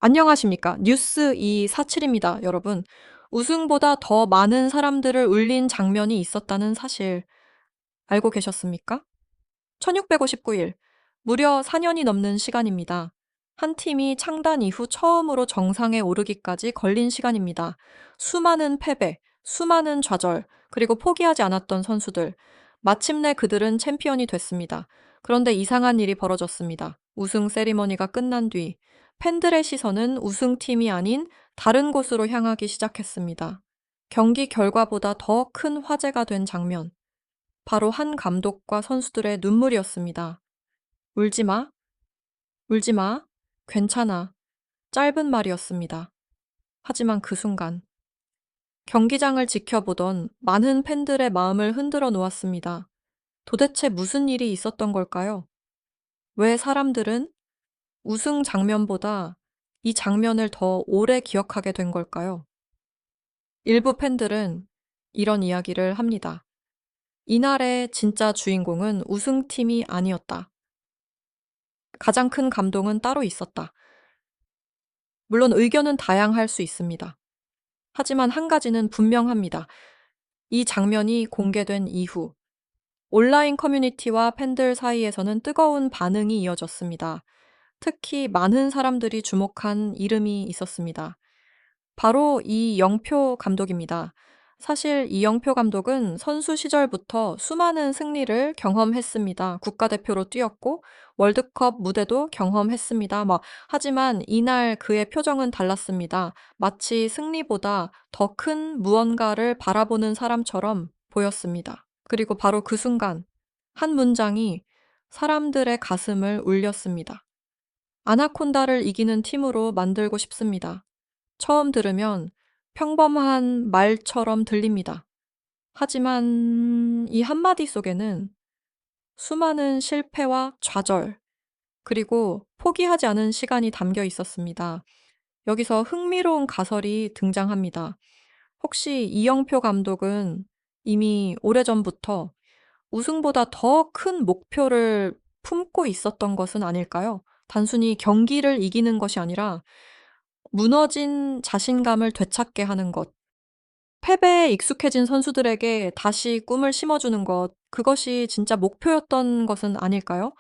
안녕하십니까. 뉴스 247입니다, 여러분. 우승보다 더 많은 사람들을 울린 장면이 있었다는 사실 알고 계셨습니까? 1659일, 무려 4년이 넘는 시간입니다. 한 팀이 창단 이후 처음으로 정상에 오르기까지 걸린 시간입니다. 수많은 패배, 수많은 좌절, 그리고 포기하지 않았던 선수들. 마침내 그들은 챔피언이 됐습니다. 그런데 이상한 일이 벌어졌습니다. 우승 세리머니가 끝난 뒤 팬들의 시선은 우승팀이 아닌 다른 곳으로 향하기 시작했습니다. 경기 결과보다 더 큰 화제가 된 장면. 바로 한 감독과 선수들의 눈물이었습니다. 울지 마, 울지 마, 괜찮아. 짧은 말이었습니다. 하지만 그 순간, 경기장을 지켜보던 많은 팬들의 마음을 흔들어 놓았습니다. 도대체 무슨 일이 있었던 걸까요? 왜 사람들은 우승 장면보다 이 장면을 더 오래 기억하게 된 걸까요? 일부 팬들은 이런 이야기를 합니다. 이날의 진짜 주인공은 우승팀이 아니었다. 가장 큰 감동은 따로 있었다. 물론 의견은 다양할 수 있습니다. 하지만 한 가지는 분명합니다. 이 장면이 공개된 이후 온라인 커뮤니티와 팬들 사이에서는 뜨거운 반응이 이어졌습니다. 특히 많은 사람들이 주목한 이름이 있었습니다. 바로 이영표 감독입니다. 사실 이영표 감독은 선수 시절부터 수많은 승리를 경험했습니다. 국가대표로 뛰었고 월드컵 무대도 경험했습니다. 하지만 이날 그의 표정은 달랐습니다. 마치 승리보다 더 큰 무언가를 바라보는 사람처럼 보였습니다. 그리고 바로 그 순간 한 문장이 사람들의 가슴을 울렸습니다. 아나콘다를 이기는 팀으로 만들고 싶습니다. 처음 들으면 평범한 말처럼 들립니다. 하지만 이 한마디 속에는 수많은 실패와 좌절, 그리고 포기하지 않은 시간이 담겨 있었습니다. 여기서 흥미로운 가설이 등장합니다. 혹시 이영표 감독은 이미 오래전부터 우승보다 더 큰 목표를 품고 있었던 것은 아닐까요? 단순히 경기를 이기는 것이 아니라 무너진 자신감을 되찾게 하는 것, 패배에 익숙해진 선수들에게 다시 꿈을 심어주는 것, 그것이 진짜 목표였던 것은 아닐까요?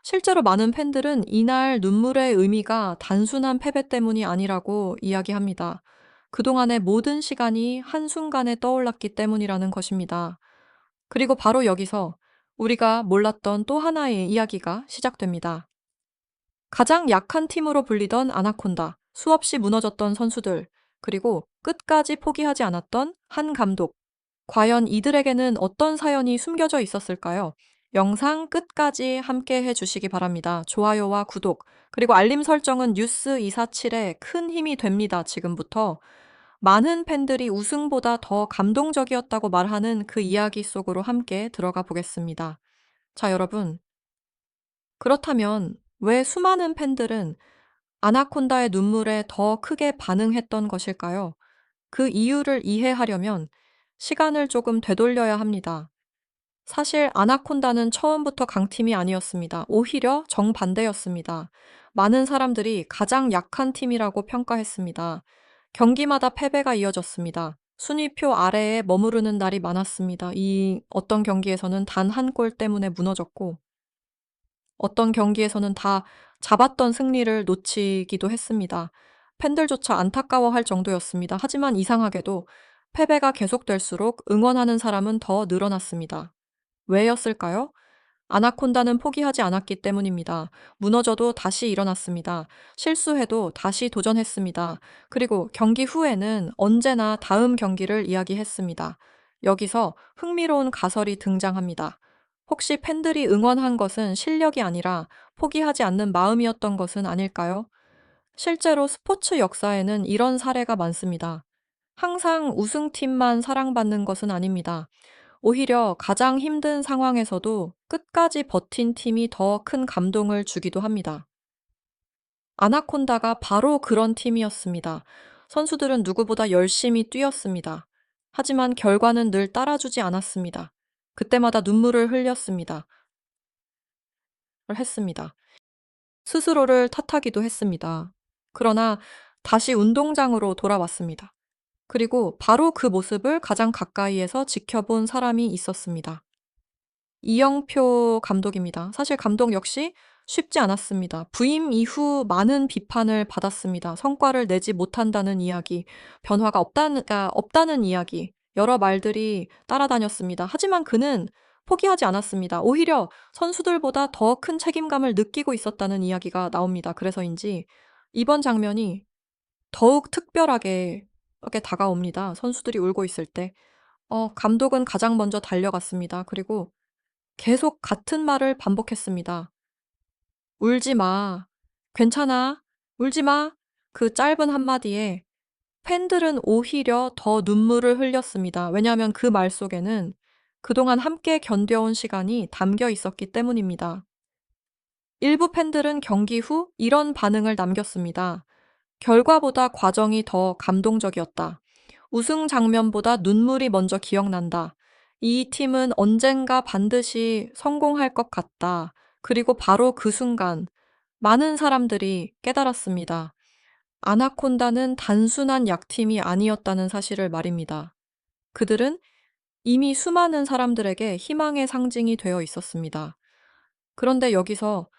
실제로 많은 팬들은 이날 눈물의 의미가 단순한 패배 때문이 아니라고 이야기합니다. 그동안의 모든 시간이 한순간에 떠올랐기 때문이라는 것입니다. 그리고 바로 여기서 우리가 몰랐던 또 하나의 이야기가 시작됩니다. 가장 약한 팀으로 불리던 아나콘다, 수없이 무너졌던 선수들, 그리고 끝까지 포기하지 않았던 한 감독. 과연 이들에게는 어떤 사연이 숨겨져 있었을까요? 영상 끝까지 함께 해주시기 바랍니다. 좋아요와 구독, 그리고 알림 설정은 뉴스 247에 큰 힘이 됩니다. 지금부터. 많은 팬들이 우승보다 더 감동적이었다고 말하는 그 이야기 속으로 함께 들어가 보겠습니다. 자, 여러분. 그렇다면 왜 수많은 팬들은 아나콘다의 눈물에 더 크게 반응했던 것일까요? 그 이유를 이해하려면 시간을 조금 되돌려야 합니다. 사실 아나콘다는 처음부터 강팀이 아니었습니다. 오히려 정반대였습니다. 많은 사람들이 가장 약한 팀이라고 평가했습니다. 경기마다 패배가 이어졌습니다. 순위표 아래에 머무르는 날이 많았습니다. 이 어떤 경기에서는 단 한 골 때문에 무너졌고, 어떤 경기에서는 다 잡았던 승리를 놓치기도 했습니다. 팬들조차 안타까워할 정도였습니다. 하지만 이상하게도 패배가 계속될수록 응원하는 사람은 더 늘어났습니다. 왜였을까요? 아나콘다는 포기하지 않았기 때문입니다. 무너져도 다시 일어났습니다. 실수해도 다시 도전했습니다. 그리고 경기 후에는 언제나 다음 경기를 이야기했습니다. 여기서 흥미로운 가설이 등장합니다. 혹시 팬들이 응원한 것은 실력이 아니라 포기하지 않는 마음이었던 것은 아닐까요? 실제로 스포츠 역사에는 이런 사례가 많습니다. 항상 우승팀만 사랑받는 것은 아닙니다. 오히려 가장 힘든 상황에서도 끝까지 버틴 팀이 더 큰 감동을 주기도 합니다. 아나콘다가 바로 그런 팀이었습니다. 선수들은 누구보다 열심히 뛰었습니다. 하지만 결과는 늘 따라주지 않았습니다. 그때마다 눈물을 흘렸습니다. 했습니다. 스스로를 탓하기도 했습니다. 그러나 다시 운동장으로 돌아왔습니다. 그리고 바로 그 모습을 가장 가까이에서 지켜본 사람이 있었습니다. 이영표 감독입니다. 사실 감독 역시 쉽지 않았습니다. 부임 이후 많은 비판을 받았습니다. 성과를 내지 못한다는 이야기, 변화가 없다는 이야기, 여러 말들이 따라다녔습니다. 하지만 그는 포기하지 않았습니다. 오히려 선수들보다 더 큰 책임감을 느끼고 있었다는 이야기가 나옵니다. 그래서인지 이번 장면이 더욱 특별하게 이렇게 다가옵니다. 선수들이 울고 있을 때. 감독은 가장 먼저 달려갔습니다. 그리고 계속 같은 말을 반복했습니다. "울지 마. 괜찮아. 울지 마." 그 짧은 한마디에 팬들은 오히려 더 눈물을 흘렸습니다. 왜냐하면 그 말 속에는 그동안 함께 견뎌온 시간이 담겨 있었기 때문입니다. 일부 팬들은 경기 후 이런 반응을 남겼습니다. "결과보다 과정이 더 감동적이었다. 우승 장면보다 눈물이 먼저 기억난다. 이 팀은 언젠가 반드시 성공할 것 같다." 그리고 바로 그 순간 많은 사람들이 깨달았습니다. 아나콘다는 단순한 약팀이 아니었다는 사실을 말입니다. 그들은 이미 수많은 사람들에게 희망의 상징이 되어 있었습니다. 그런데 여기서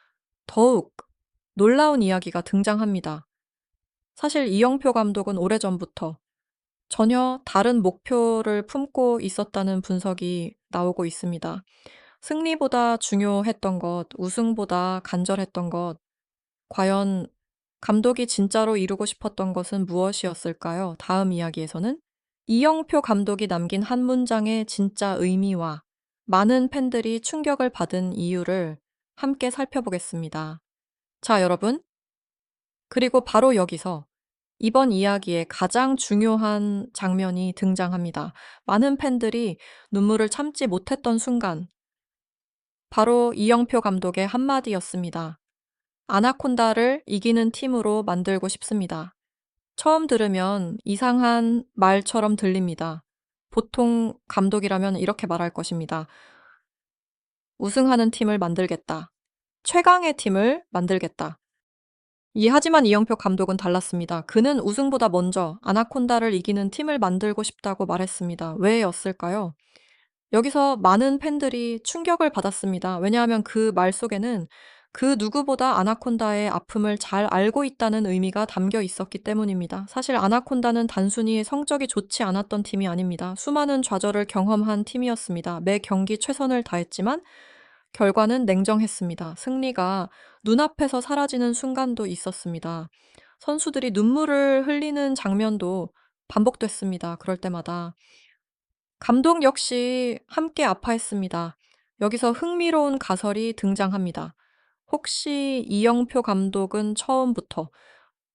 더욱 놀라운 이야기가 등장합니다. 사실 이영표 감독은 오래전부터 전혀 다른 목표를 품고 있었다는 분석이 나오고 있습니다. 승리보다 중요했던 것, 우승보다 간절했던 것, 과연 감독이 진짜로 이루고 싶었던 것은 무엇이었을까요? 다음 이야기에서는 이영표 감독이 남긴 한 문장의 진짜 의미와 많은 팬들이 충격을 받은 이유를 함께 살펴보겠습니다. 자, 여러분. 그리고 바로 여기서 이번 이야기의 가장 중요한 장면이 등장합니다. 많은 팬들이 눈물을 참지 못했던 순간, 바로 이영표 감독의 한마디였습니다. 아나콘다를 이기는 팀으로 만들고 싶습니다. 처음 들으면 이상한 말처럼 들립니다. 보통 감독이라면 이렇게 말할 것입니다. 우승하는 팀을 만들겠다. 최강의 팀을 만들겠다. 하지만 이영표 감독은 달랐습니다. 그는 우승보다 먼저 아나콘다를 이기는 팀을 만들고 싶다고 말했습니다. 왜였을까요? 여기서 많은 팬들이 충격을 받았습니다. 왜냐하면 그 말 속에는 그 누구보다 아나콘다의 아픔을 잘 알고 있다는 의미가 담겨 있었기 때문입니다. 사실 아나콘다는 단순히 성적이 좋지 않았던 팀이 아닙니다. 수많은 좌절을 경험한 팀이었습니다. 매 경기 최선을 다했지만 결과는 냉정했습니다. 승리가 눈앞에서 사라지는 순간도 있었습니다. 선수들이 눈물을 흘리는 장면도 반복됐습니다. 그럴 때마다. 감독 역시 함께 아파했습니다. 여기서 흥미로운 가설이 등장합니다. 혹시 이영표 감독은 처음부터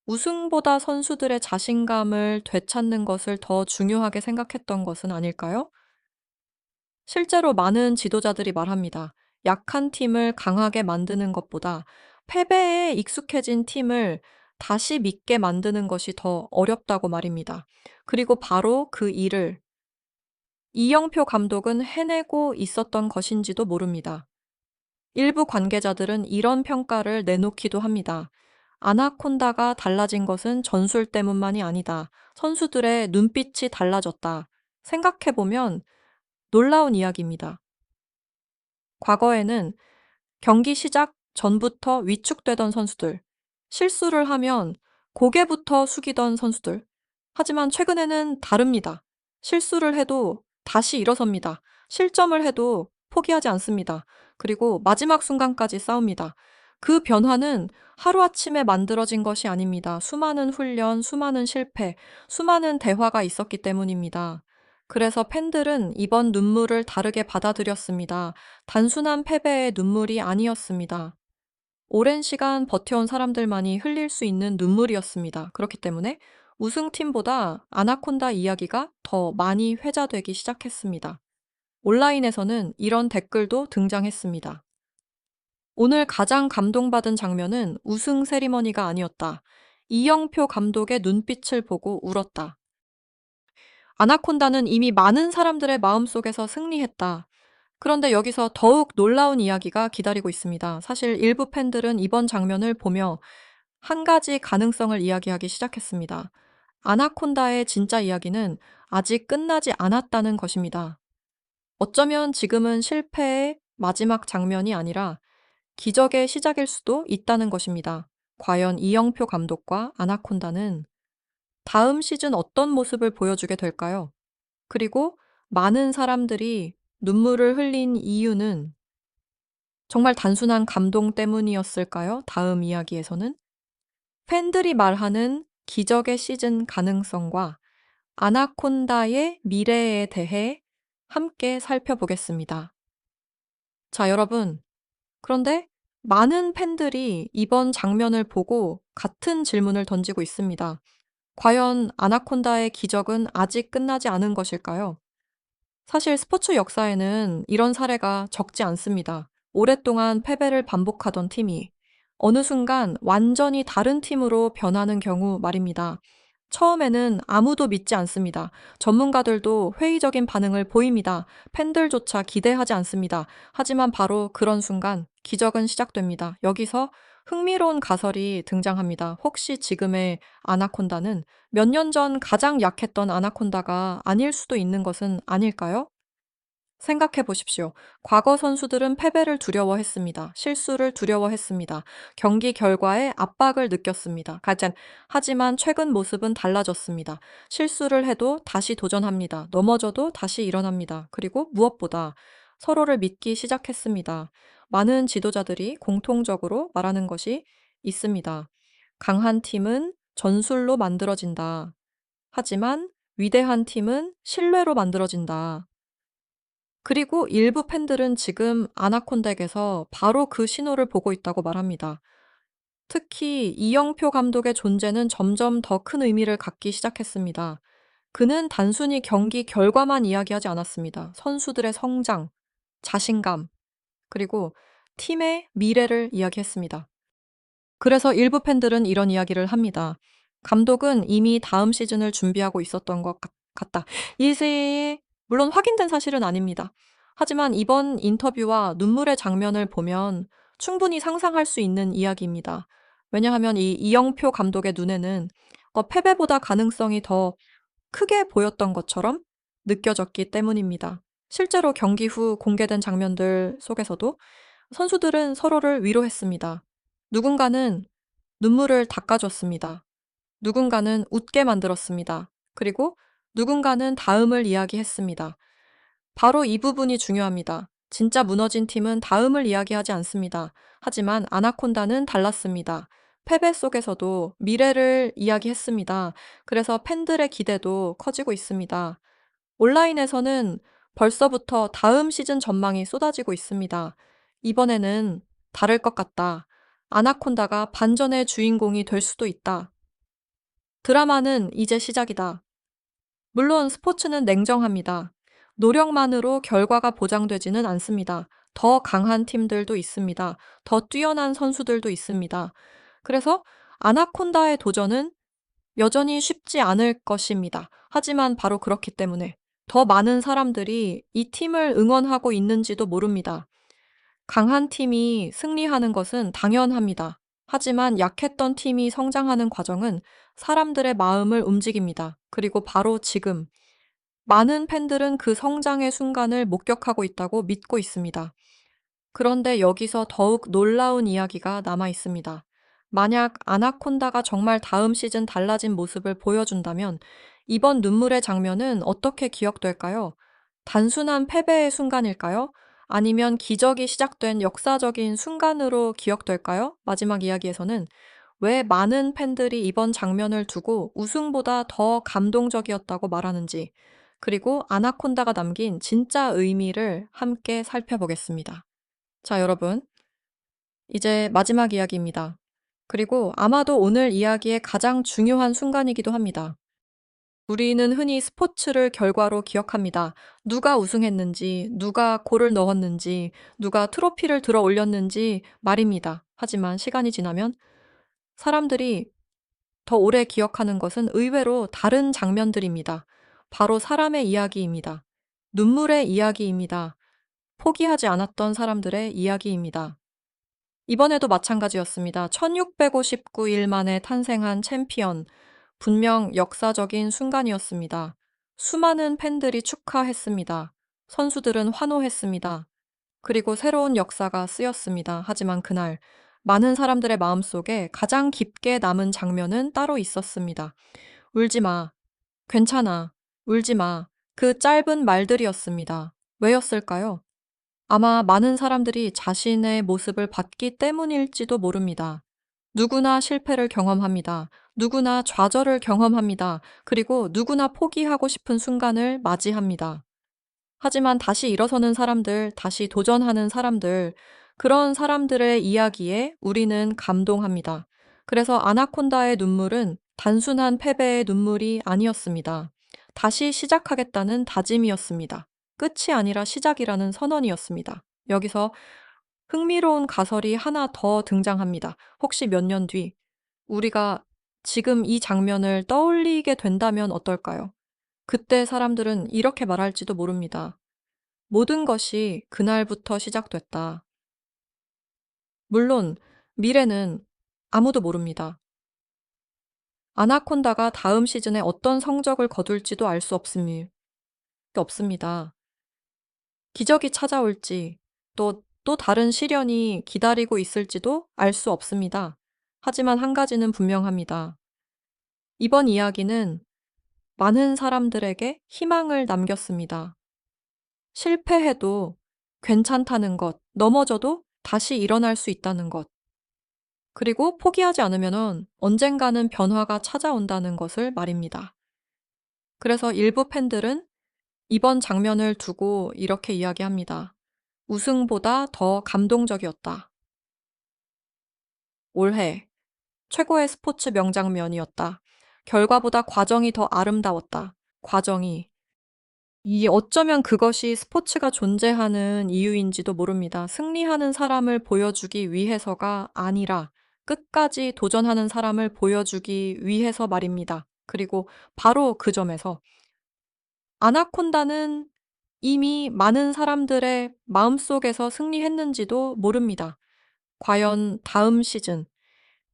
우승보다 선수들의 자신감을 되찾는 것을 더 중요하게 생각했던 것은 아닐까요? 실제로 많은 지도자들이 말합니다. 약한 팀을 강하게 만드는 것보다 패배에 익숙해진 팀을 다시 믿게 만드는 것이 더 어렵다고 말입니다. 그리고 바로 그 일을 이영표 감독은 해내고 있었던 것인지도 모릅니다. 일부 관계자들은 이런 평가를 내놓기도 합니다. 아나콘다가 달라진 것은 전술 때문만이 아니다. 선수들의 눈빛이 달라졌다. 생각해보면 놀라운 이야기입니다. 과거에는 경기 시작 전부터 위축되던 선수들, 실수를 하면 고개부터 숙이던 선수들. 하지만 최근에는 다릅니다. 실수를 해도 다시 일어섭니다. 실점을 해도 포기하지 않습니다. 그리고 마지막 순간까지 싸웁니다. 그 변화는 하루아침에 만들어진 것이 아닙니다. 수많은 훈련, 수많은 실패, 수많은 대화가 있었기 때문입니다. 그래서 팬들은 이번 눈물을 다르게 받아들였습니다. 단순한 패배의 눈물이 아니었습니다. 오랜 시간 버텨온 사람들만이 흘릴 수 있는 눈물이었습니다. 그렇기 때문에 우승팀보다 아나콘다 이야기가 더 많이 회자되기 시작했습니다. 온라인에서는 이런 댓글도 등장했습니다. 오늘 가장 감동받은 장면은 우승 세리머니가 아니었다. 이영표 감독의 눈빛을 보고 울었다. 아나콘다는 이미 많은 사람들의 마음속에서 승리했다. 그런데 여기서 더욱 놀라운 이야기가 기다리고 있습니다. 사실 일부 팬들은 이번 장면을 보며 한 가지 가능성을 이야기하기 시작했습니다. 아나콘다의 진짜 이야기는 아직 끝나지 않았다는 것입니다. 어쩌면 지금은 실패의 마지막 장면이 아니라 기적의 시작일 수도 있다는 것입니다. 과연 이영표 감독과 아나콘다는 다음 시즌 어떤 모습을 보여주게 될까요? 그리고 많은 사람들이 눈물을 흘린 이유는 정말 단순한 감동 때문이었을까요? 다음 이야기에서는 팬들이 말하는 기적의 시즌 가능성과 아나콘다의 미래에 대해 함께 살펴보겠습니다. 자, 여러분. 그런데 많은 팬들이 이번 장면을 보고 같은 질문을 던지고 있습니다. 과연 아나콘다의 기적은 아직 끝나지 않은 것일까요? 사실 스포츠 역사에는 이런 사례가 적지 않습니다. 오랫동안 패배를 반복하던 팀이 어느 순간 완전히 다른 팀으로 변하는 경우 말입니다. 처음에는 아무도 믿지 않습니다. 전문가들도 회의적인 반응을 보입니다. 팬들조차 기대하지 않습니다. 하지만 바로 그런 순간 기적은 시작됩니다. 여기서 흥미로운 가설이 등장합니다. 혹시 지금의 아나콘다는 몇 년 전 가장 약했던 아나콘다가 아닐 수도 있는 것은 아닐까요? 생각해 보십시오. 과거 선수들은 패배를 두려워했습니다. 실수를 두려워했습니다. 경기 결과에 압박을 느꼈습니다. 하지만 최근 모습은 달라졌습니다. 실수를 해도 다시 도전합니다. 넘어져도 다시 일어납니다. 그리고 무엇보다 서로를 믿기 시작했습니다. 많은 지도자들이 공통적으로 말하는 것이 있습니다. 강한 팀은 전술로 만들어진다. 하지만 위대한 팀은 신뢰로 만들어진다. 그리고 일부 팬들은 지금 아나콘다에게서 바로 그 신호를 보고 있다고 말합니다. 특히 이영표 감독의 존재는 점점 더 큰 의미를 갖기 시작했습니다. 그는 단순히 경기 결과만 이야기하지 않았습니다. 선수들의 성장, 자신감, 그리고 팀의 미래를 이야기했습니다. 그래서 일부 팬들은 이런 이야기를 합니다. 감독은 이미 다음 시즌을 준비하고 있었던 것 같다. 이세 물론 확인된 사실은 아닙니다. 하지만 이번 인터뷰와 눈물의 장면을 보면 충분히 상상할 수 있는 이야기입니다. 왜냐하면 이 이영표 감독의 눈에는 패배보다 가능성이 더 크게 보였던 것처럼 느껴졌기 때문입니다. 실제로 경기 후 공개된 장면들 속에서도 선수들은 서로를 위로했습니다. 누군가는 눈물을 닦아줬습니다. 누군가는 웃게 만들었습니다. 그리고 누군가는 다음을 이야기했습니다. 바로 이 부분이 중요합니다. 진짜 무너진 팀은 다음을 이야기하지 않습니다. 하지만 아나콘다는 달랐습니다. 패배 속에서도 미래를 이야기했습니다. 그래서 팬들의 기대도 커지고 있습니다. 온라인에서는 벌써부터 다음 시즌 전망이 쏟아지고 있습니다. 이번에는 다를 것 같다. 아나콘다가 반전의 주인공이 될 수도 있다. 드라마는 이제 시작이다. 물론 스포츠는 냉정합니다. 노력만으로 결과가 보장되지는 않습니다. 더 강한 팀들도 있습니다. 더 뛰어난 선수들도 있습니다. 그래서 아나콘다의 도전은 여전히 쉽지 않을 것입니다. 하지만 바로 그렇기 때문에 더 많은 사람들이 이 팀을 응원하고 있는지도 모릅니다. 강한 팀이 승리하는 것은 당연합니다. 하지만 약했던 팀이 성장하는 과정은 사람들의 마음을 움직입니다. 그리고 바로 지금 많은 팬들은 그 성장의 순간을 목격하고 있다고 믿고 있습니다. 그런데 여기서 더욱 놀라운 이야기가 남아 있습니다. 만약 아나콘다가 정말 다음 시즌 달라진 모습을 보여준다면 이번 눈물의 장면은 어떻게 기억될까요? 단순한 패배의 순간일까요? 아니면 기적이 시작된 역사적인 순간으로 기억될까요? 마지막 이야기에서는 왜 많은 팬들이 이번 장면을 두고 우승보다 더 감동적이었다고 말하는지, 그리고 아나콘다가 남긴 진짜 의미를 함께 살펴보겠습니다. 자, 여러분. 이제 마지막 이야기입니다. 그리고 아마도 오늘 이야기의 가장 중요한 순간이기도 합니다. 우리는 흔히 스포츠를 결과로 기억합니다. 누가 우승했는지, 누가 골을 넣었는지, 누가 트로피를 들어 올렸는지 말입니다. 하지만 시간이 지나면 사람들이 더 오래 기억하는 것은 의외로 다른 장면들입니다. 바로 사람의 이야기입니다. 눈물의 이야기입니다. 포기하지 않았던 사람들의 이야기입니다. 이번에도 마찬가지였습니다. 1659일 만에 탄생한 챔피언. 분명 역사적인 순간이었습니다. 수많은 팬들이 축하했습니다. 선수들은 환호했습니다. 그리고 새로운 역사가 쓰였습니다. 하지만 그날 많은 사람들의 마음속에 가장 깊게 남은 장면은 따로 있었습니다. 울지 마. 괜찮아. 울지 마. 그 짧은 말들이었습니다. 왜였을까요? 아마 많은 사람들이 자신의 모습을 봤기 때문일지도 모릅니다. 누구나 실패를 경험합니다. 누구나 좌절을 경험합니다. 그리고 누구나 포기하고 싶은 순간을 맞이합니다. 하지만 다시 일어서는 사람들, 다시 도전하는 사람들, 그런 사람들의 이야기에 우리는 감동합니다. 그래서 아나콘다의 눈물은 단순한 패배의 눈물이 아니었습니다. 다시 시작하겠다는 다짐이었습니다. 끝이 아니라 시작이라는 선언이었습니다. 여기서 흥미로운 가설이 하나 더 등장합니다. 혹시 몇 년 뒤 우리가 지금 이 장면을 떠올리게 된다면 어떨까요? 그때 사람들은 이렇게 말할지도 모릅니다. 모든 것이 그날부터 시작됐다. 물론 미래는 아무도 모릅니다. 아나콘다가 다음 시즌에 어떤 성적을 거둘지도 알 수 없습니다. 기적이 찾아올지 또 다른 시련이 기다리고 있을지도 알 수 없습니다. 하지만 한 가지는 분명합니다. 이번 이야기는 많은 사람들에게 희망을 남겼습니다. 실패해도 괜찮다는 것, 넘어져도 다시 일어날 수 있다는 것, 그리고 포기하지 않으면 언젠가는 변화가 찾아온다는 것을 말입니다. 그래서 일부 팬들은 이번 장면을 두고 이렇게 이야기합니다. 우승보다 더 감동적이었다. 올해 최고의 스포츠 명장면이었다. 결과보다 과정이 더 아름다웠다. 과정이. 어쩌면 그것이 스포츠가 존재하는 이유인지도 모릅니다. 승리하는 사람을 보여주기 위해서가 아니라 끝까지 도전하는 사람을 보여주기 위해서 말입니다. 그리고 바로 그 점에서 아나콘다는 이미 많은 사람들의 마음속에서 승리했는지도 모릅니다. 과연 다음 시즌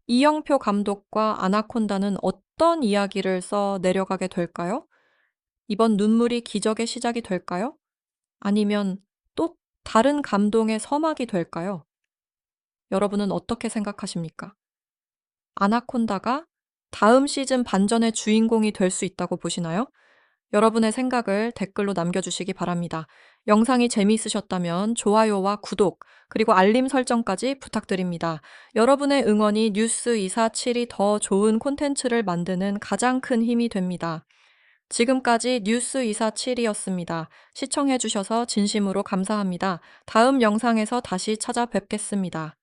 이영표 감독과 아나콘다는 어떤 이야기를 써 내려가게 될까요? 이번 눈물이 기적의 시작이 될까요? 아니면 또 다른 감동의 서막이 될까요? 여러분은 어떻게 생각하십니까? 아나콘다가 다음 시즌 반전의 주인공이 될 수 있다고 보시나요? 여러분의 생각을 댓글로 남겨주시기 바랍니다. 영상이 재미있으셨다면 좋아요와 구독, 그리고 알림 설정까지 부탁드립니다. 여러분의 응원이 뉴스 247이 더 좋은 콘텐츠를 만드는 가장 큰 힘이 됩니다. 지금까지 뉴스 247이었습니다. 시청해주셔서 진심으로 감사합니다. 다음 영상에서 다시 찾아뵙겠습니다.